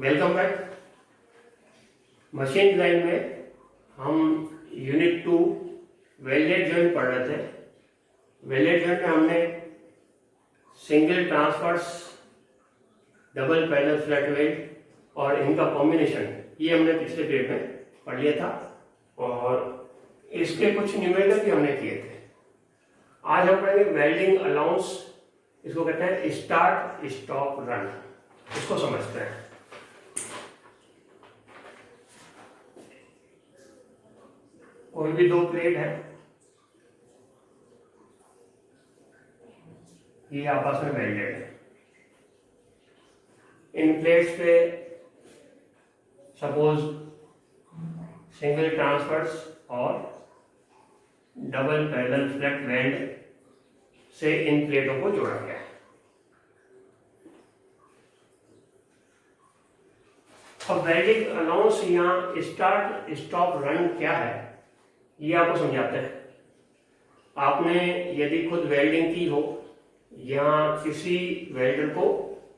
Welcome back. Machine design में हम unit 2 welded joint पढ़ रहे थे। वेल्डेड जॉइंट में हमने single transverse, double parallel flat weld और इनका कॉम्बिनेशन ये हमने पिछले पीरियड में पढ़ लिया था और इसके कुछ न्यूमेरिकल भी हमने किए थे। आज हम पढ़ेंगे वेल्डिंग अलाउंस, इसको कहते हैं स्टार्ट स्टॉप रन। इसको समझते हैं। कोई भी दो प्लेट है, ये आपस में वेल्डेड है। इन प्लेट्स पे सपोज सिंगल ट्रांसवर्स और डबल पैरेलल फ्लैट वेल्ड से इन प्लेटों को जोड़ा गया है। अब वेल्डिंग अलाउंस यहाँ स्टार्ट स्टॉप रन क्या है ये आपको समझाते हैं। आपने यदि खुद वेल्डिंग की हो या किसी वेल्डर को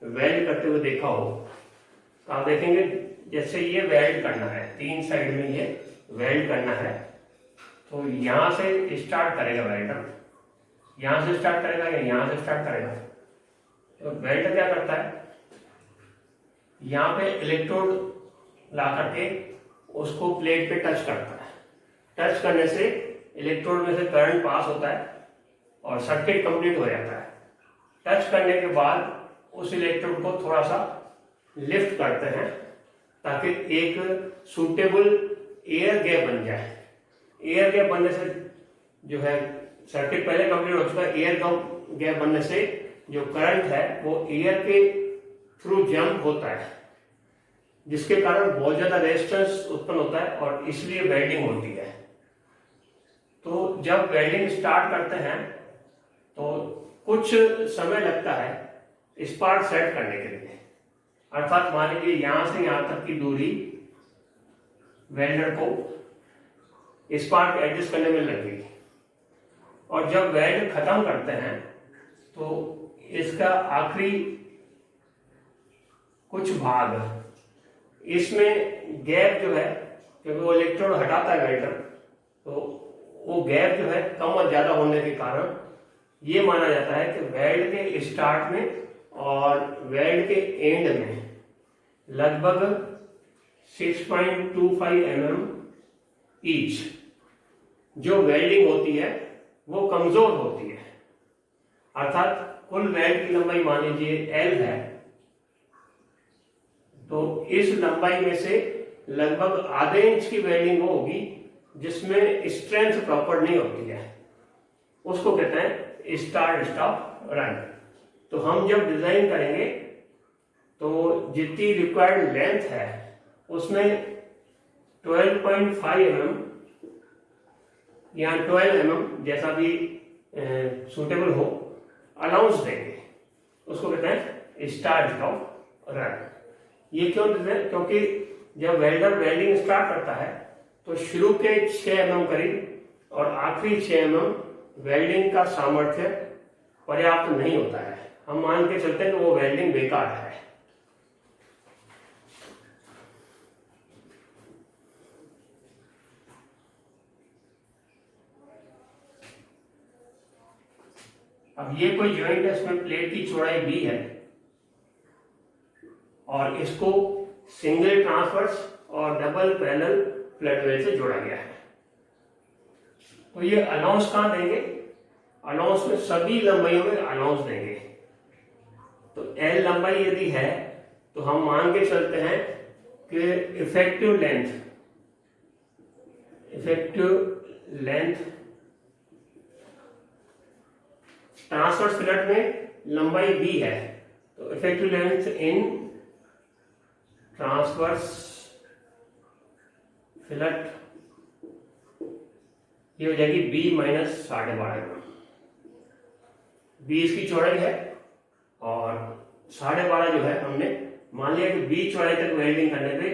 वेल्ड करते हुए देखा हो तो आप देखेंगे जैसे ये वेल्ड करना है, तीन साइड में ये वेल्ड करना है, तो यहां से स्टार्ट करेगा वेल्डर, यहां से स्टार्ट करेगा या यहां से स्टार्ट करेगा। तो वेल्डर क्या करता है, यहाँ पे इलेक्ट्रोड ला करके उसको प्लेट पे टच करता है। टच करने से इलेक्ट्रोड में से करंट पास होता है और सर्किट कंप्लीट हो जाता है। टच करने के बाद उस इलेक्ट्रोड को थोड़ा सा लिफ्ट करते हैं ताकि एक सूटेबल एयर गैप बन जाए। एयर गैप बनने से जो है सर्किट पहले कंप्लीट हो चुका है, एयर गैप बनने से जो करंट है वो एयर के थ्रू जंप होता है, जिसके कारण बहुत ज्यादा रेजिस्टेंस उत्पन्न होता है और इसलिए वेल्डिंग होती है। तो जब वेल्डिंग स्टार्ट करते हैं तो कुछ समय लगता है स्पार्क सेट करने के लिए। अर्थात मान लीजिए यहां से यहां तक की दूरी वेल्डर को स्पार्क एडजस्ट करने में लगेगी और जब वेल्ड खत्म करते हैं तो इसका आखिरी कुछ भाग, इसमें गैप जो है, क्योंकि वो इलेक्ट्रोड हटाता है वेल्डर, तो वो गैप जो है कम और ज्यादा होने के कारण ये माना जाता है कि वेल्ड के स्टार्ट में और वेल्ड के एंड में लगभग 6.25 mm ईच जो वेल्डिंग होती है वो कमजोर होती है। अर्थात कुल वेल्ड की लंबाई मान लीजिए L है, तो इस लंबाई में से लगभग आधे इंच की वेल्डिंग होगी जिसमें स्ट्रेंथ प्रॉपर नहीं होती है। उसको कहते हैं स्टार्ट स्टॉप रन। तो हम जब डिजाइन करेंगे तो जितनी रिक्वायर्ड लेंथ है उसमें 12.5 mm या 12 mm जैसा भी सूटेबल हो अलाउंस देंगे। उसको कहते हैं स्टार्ट स्टॉप रन। ये क्यों देते हैं? क्योंकि जब वेल्डर वेल्डिंग स्टार्ट करता है तो शुरू के 6 mm करीब और आखिरी 6 mm वेल्डिंग का सामर्थ्य पर्याप्त नहीं होता है। हम मान के चलते हैं कि वो वेल्डिंग बेकार है। अब ये कोई जॉइंट है, इसमें प्लेट की चौड़ाई B है और इसको सिंगल ट्रांसवर्स और डबल पैरेलल फ्लैट वेल्ड से जोड़ा गया है। तो ये अलाउंस कहां देंगे? अलाउंस में सभी लंबाइयों में अलाउंस देंगे। तो L लंबाई यदि है तो हम मान के चलते हैं कि इफेक्टिव लेंथ ट्रांसवर्स फ्लैट में लंबाई B है, तो effective length in transverse flat ये हो जाएगी B माइनस 12.5 mm। B इसकी चौड़ाई है और 12.5 जो है हमने मान लिया कि B चौड़ाई तक वेल्डिंग करने पे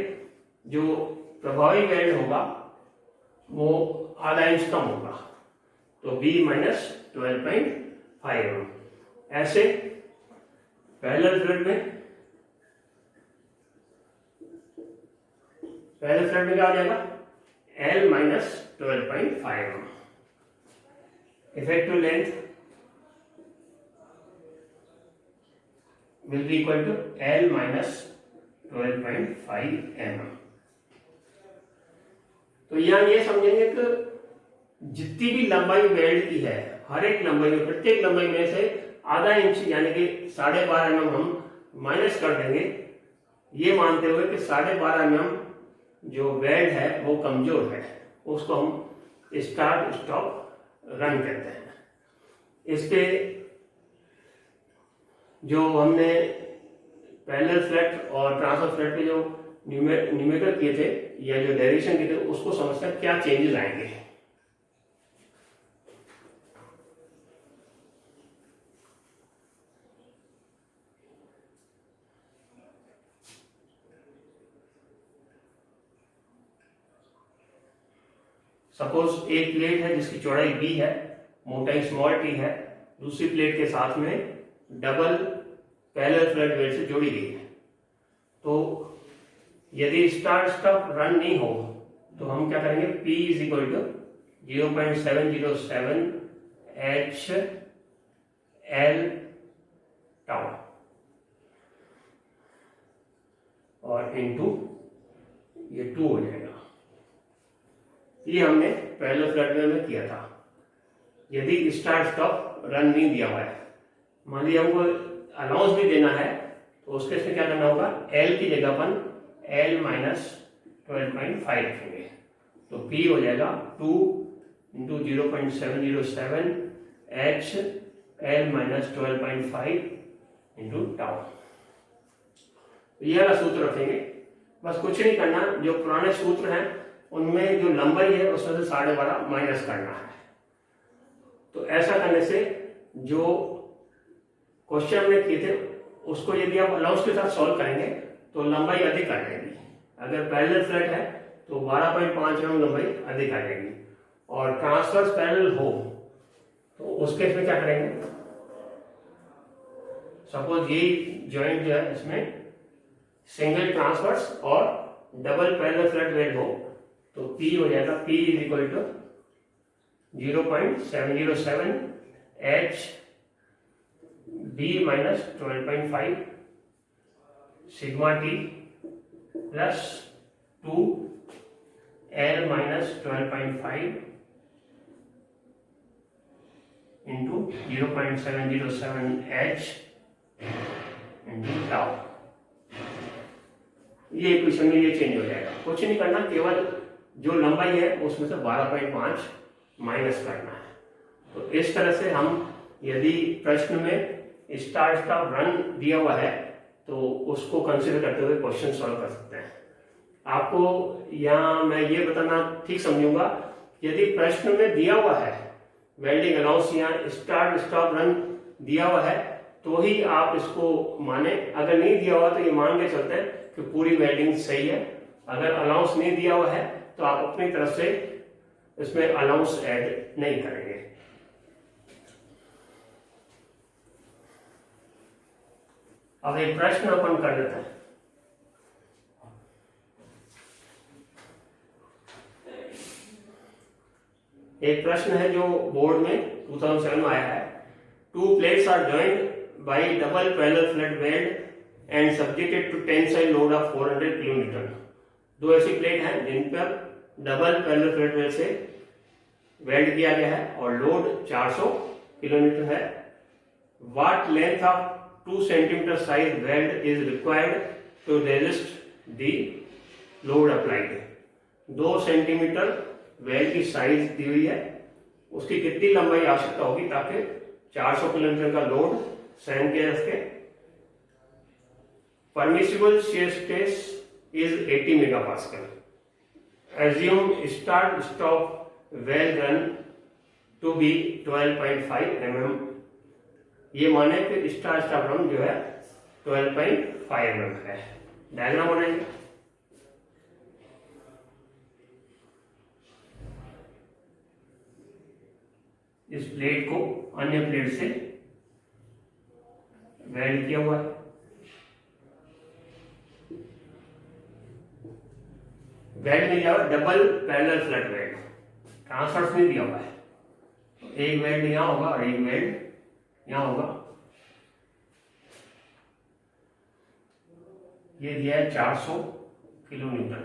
जो प्रभावी वेल्ड होगा वो आधा इंच कम होगा, तो B माइनस 12.5 mm। ऐसे पैरेलल फ्लैट में पहले फ्लैट में क्या हो जाएगा, L minus 12.5 mm। Effective length will be equal to L minus 12.5 mm। तो यहाँ ये समझेंगे कि जितनी भी लंबाई वेल्ड की है, हर एक लंबाई में, प्रत्येक लंबाई में से आधा इंच यानी कि 12.5 mm हम माइनस कर देंगे, ये मानते हुए कि 12.5 mm जो वेल्ड है वो कमजोर है, उसको हम स्टार्ट स्टॉप रन कहते हैं। इसके जो हमने पैरेलल फ्लैट और ट्रांसफर फ्लैट के जो न्यूमेरिकल किए थे या जो डेरिवेशन किए थे, उसको समझकर क्या चेंजेस आएंगे। सपोज एक प्लेट है जिसकी चौड़ाई b है, मोटाई स्मॉल t है, दूसरी प्लेट के साथ में डबल पैरेलल फ्लैट वेल्ड से जोड़ी गई है। तो यदि स्टार्ट स्टॉप रन नहीं हो तो हम क्या करेंगे, P is equal to 0.707 H L tau और इनटू ये 2 हो जाएगा। ये हमने पैरेलल फ्लैट में किया था। यदि स्टार्ट स्टॉप रन नहीं दिया हुआ है, मान लीजिए हमको अलाउंस भी देना है, तो उसके से क्या करना होगा, L की जगह अपन L माइनस 12.5 रखेंगे। तो P हो जाएगा 2 into 0.707 H L minus 12.5 into tau. यह वाला सूत्र रखेंगे, बस कुछ नहीं करना, जो पुराने सूत्र हैं उनमें जो लंबाई है उसमें से 12.5 माइनस करना है। तो ऐसा करने से जो क्वेश्चन हमने किए थे उसको यदि आप अलाउंस के साथ सॉल्व करेंगे तो लंबाई अधिक आ जाएगी। अगर पैरेलल फ्लैट है तो 12.5 mm लंबाई अधिक आ जाएगी, और ट्रांसवर्स पैरेलल हो तो उसके इसमें क्या करेंगे, सपोज ये जॉइंट जो है इसमें सिंगल ट्रांसवर्स और डबल पैरेलल फ्लैट वेल्ड हो, तो P हो जाएगा P is equal to 0.707 H B minus 12.5 sigma T plus 2 L minus 12.5 into 0.707 H into tau. ये इक्वेशन में ये चेंज हो जाएगा, कुछ नहीं करना, केवल जो लंबाई है उसमें से 12.5 माइनस करना है। तो इस तरह से हम यदि प्रश्न में स्टार स्टॉप रन दिया हुआ है तो उसको कंसीडर करते हुए क्वेश्चन सॉल्व कर सकते हैं। आपको यहाँ मैं ये बताना ठीक समझूंगा, यदि प्रश्न में दिया हुआ है वेल्डिंग अलाउंस या स्टार्ट स्टॉप रन दिया हुआ है तो ही आप इसको माने, अगर नहीं दिया हुआ तो ये मान के चलते हैं कि पूरी वेल्डिंग सही है। अगर अलाउंस नहीं दिया हुआ है तो आप अपनी तरफ से इसमें अलाउंस ऐड नहीं करेंगे। अब एक प्रश्न अपन कर लेते हैं। एक प्रश्न है जो बोर्ड में 2007 में आया है। 2 plates are joined by double parallel flat weld and subjected to tensile load of 400 kN। दो ऐसी प्लेट हैं जिन पर डबल पैरेलल फ्लैट वेल्ड से वेल्ड किया गया है और लोड 400 किलोमीटर है। What length of 2 cm size weld is required to resist the load applied। 2 centimetre weld की साइज दी हुई है, उसकी कितनी लंबाई आवश्यकता होगी ताकि 400 किलोमीटर का लोड सहन किया जा सके। Permissible shear stress is 80 megapascal. Assume start stop weld run to be 12.5 mm। ये माने कि स्टार्ट स्टॉप रन जो है 12.5 mm है। डायग्राम बनाएंगे। इस प्लेट को अन्य प्लेट से वेल्ड किया हुआ है। वेल्ड मिल जाएगा double parallel flat weld, transverse नहीं दिया हुआ है। तो एक वेल्ड यहाँ होगा और एक वेल्ड यहाँ होगा। ये दिया है 400 किलो न्यूटन।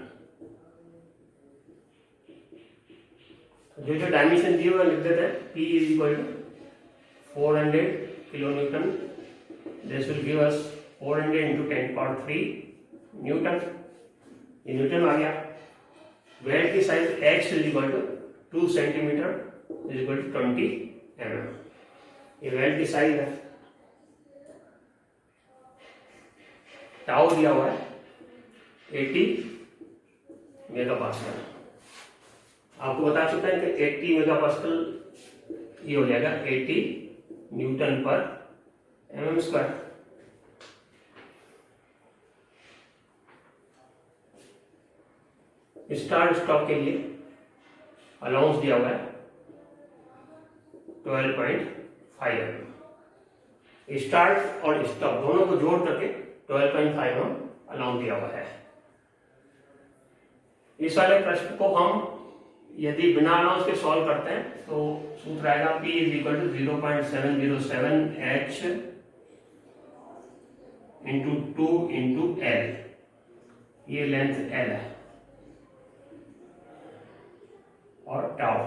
जो जो डायमेंशन दिए हुए लिख देते हैं। P is equal to 400 kilo newton. This will give us 400 into 10³ newton. ये न्यूटन आ गया। वेल्ड की size x is equal to 2 centimetre is equal to 20 mm। ये वेल्ड की साइज है। टाउ दिया हुआ है 80 मेगापास्कल। आपको बता चुका है कि 80 मेगापास्कल ये हो जाएगा 80 न्यूटन पर mm स्क्वायर। स्टार्ट स्टॉप के लिए अलाउंस दिया हुआ है 12.5 mm। स्टार्ट और स्टॉप दोनों को जोड़ करके 12.5 mm अलाउंस दिया हुआ है। इस वाले प्रश्न को हम यदि बिना अलाउंस के सॉल्व करते हैं तो सूत्र आएगा P is equal to 0.707 H into 2 into L। ये लेंथ L है और टाउ।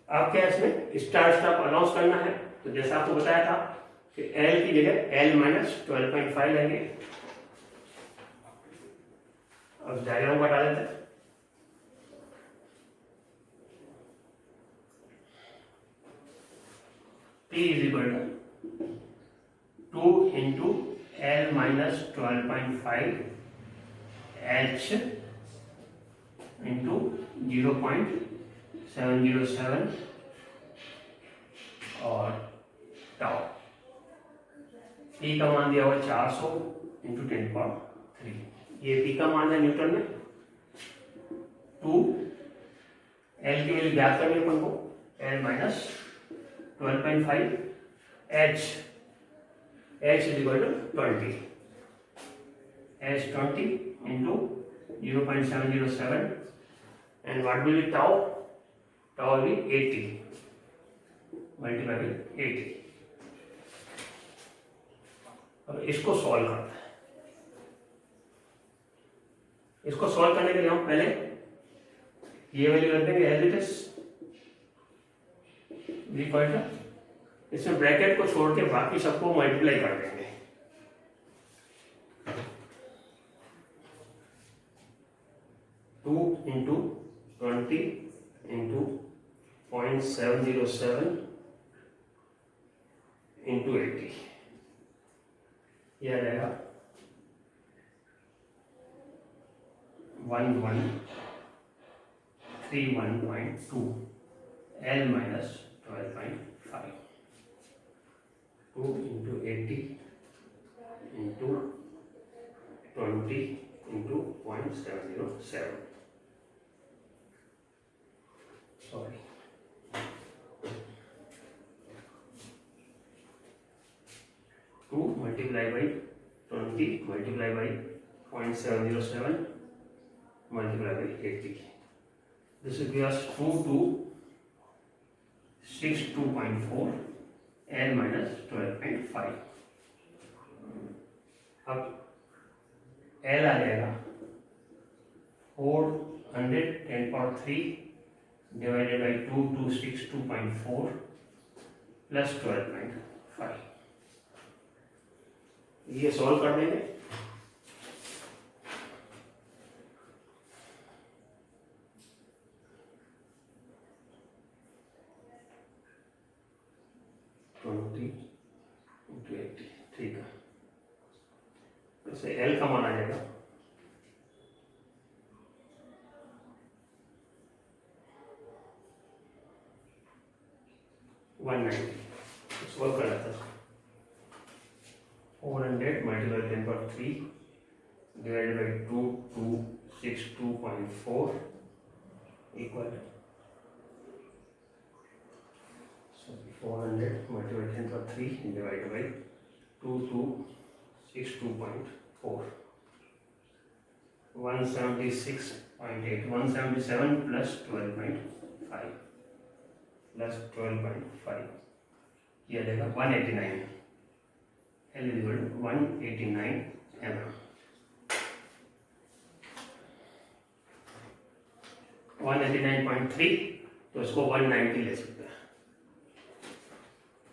अब क्या इसमें स्टार स्टॉप अनाउंस करना है। तो जैसा आपको बताया था कि L की जगह L माइनस 12.5 लेंगे। अब डायग्राम बता देते हैं। P is equal to 2 into L minus 12.5 H into 0.707 और टाउ। P का मान दिया हुआ 400 इंटू 10³ ये P का मान है न्यूटन में। 2 L की वैल्यू ज्ञात करनी है अपन को। L minus 12.5 H is equal to 20 H 20 into 0.707 and what will be tau? Tau will be 80 multiplied with 80। अब इसको सॉल्व करते हैं। इसको सॉल्व करने के लिए हम पहले ये वैल्यू रख देंगे एज इट इज। इसमें ब्रैकेट को छोड़ के बाकी सबको मल्टीप्लाई कर देंगे। टू इंटू 20 इंटू 0.707 इंटू 80 यह आ जाएगा 1131.2 L minus 12.5। 2 into 80 into 20 into 0.707 sorry 2 multiplied by 20 multiplied by 0.707 multiplied by 80। This will give us 2262.4 L minus 12.5। अब L आ जाएगा 410³ divided by 2262.4 plus 12.5। ये सॉल्व कर देंगे। ठीक है। इससे L का मान आ जाएगा 190। सॉल्व कर लेते हैं। 400 multiplied by 10³ divided by 2262.4 equal 400 multiplied by 10³ divided by 2262.4 176.8, 177 plus 12.5 plus 12.5 ये देगा 189, L इक्वल टू 189 mm। 189.3 तो इसको 190 ले सकते हैं।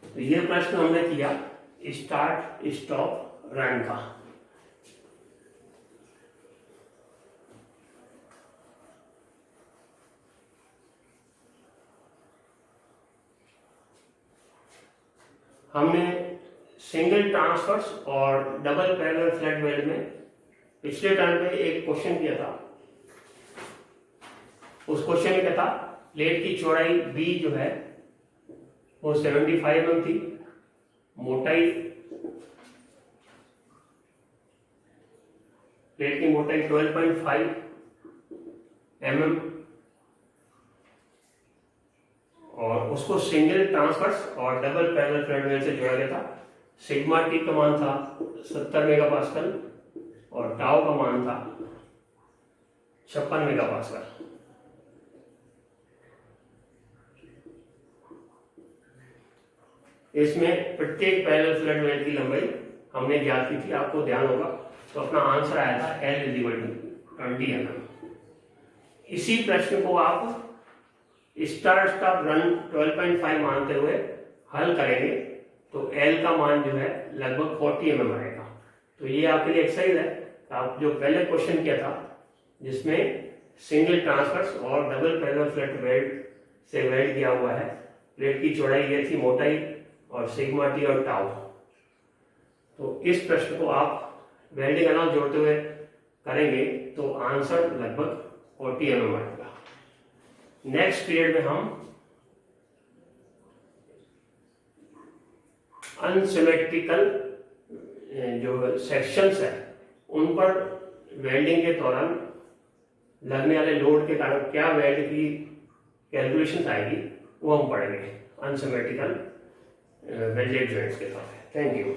तो ये प्रश्न हमने किया स्टार्ट स्टॉप रन का। हमने सिंगल ट्रांसफर्स और डबल पैरेलल फ्लैट वेल्ड में पिछले टर्म पे एक क्वेश्चन किया था। उस क्वेश्चन में क्या था, प्लेट की चौड़ाई बी जो है वो 75 mm थी, मोटाई प्लेट की मोटाई 12.5 mm और उसको सिंगल ट्रांसफर्स और डबल पैरेलल फ्लैट वेल्ड से जोड़ा गया था। सिग्मा टी का मान था 70 मेगापास्कल और टाउ का मान था 56 मेगापास्कल। इसमें प्रत्येक पैरेलल फ्लैट वेल्ड की लंबाई हमने ज्ञात की थी, आपको ध्यान होगा। तो अपना आंसर आया था L इक्वल टू 20 mm। इसी प्रश्न को आप स्टार्ट स्टॉप रन 12.5 मानते हुए हल करेंगे तो L का मान जो है लगभग 40 mm आएगा। तो ये आपके लिए एक्सरसाइज है। आप जो पहले क्वेश्चन किया था जिसमें सिंगल ट्रांसफर्स और डबल पैरेलल फ्लैट वेल्ड से वेल्ड किया हुआ है, प्लेट की चौड़ाई ये थी, मोटाई और सिग्मा टी और टाउ। तो इस प्रश्न को आप वेल्डिंग अलाउ जोड़ते हुए करेंगे तो आंसर लगभग 40 mm आएगा। नेक्स्ट पीरियड में हम अनसिमेट्रिकल जो सेक्शंस है उन पर वेल्डिंग के दौरान लगने वाले लोड के कारण क्या वेल्ड की कैलकुलेशन आएगी वो हम पढ़ेंगे अनसिमेट्रिकल वेल्डेड जॉइंट्स के साथ। Thank you.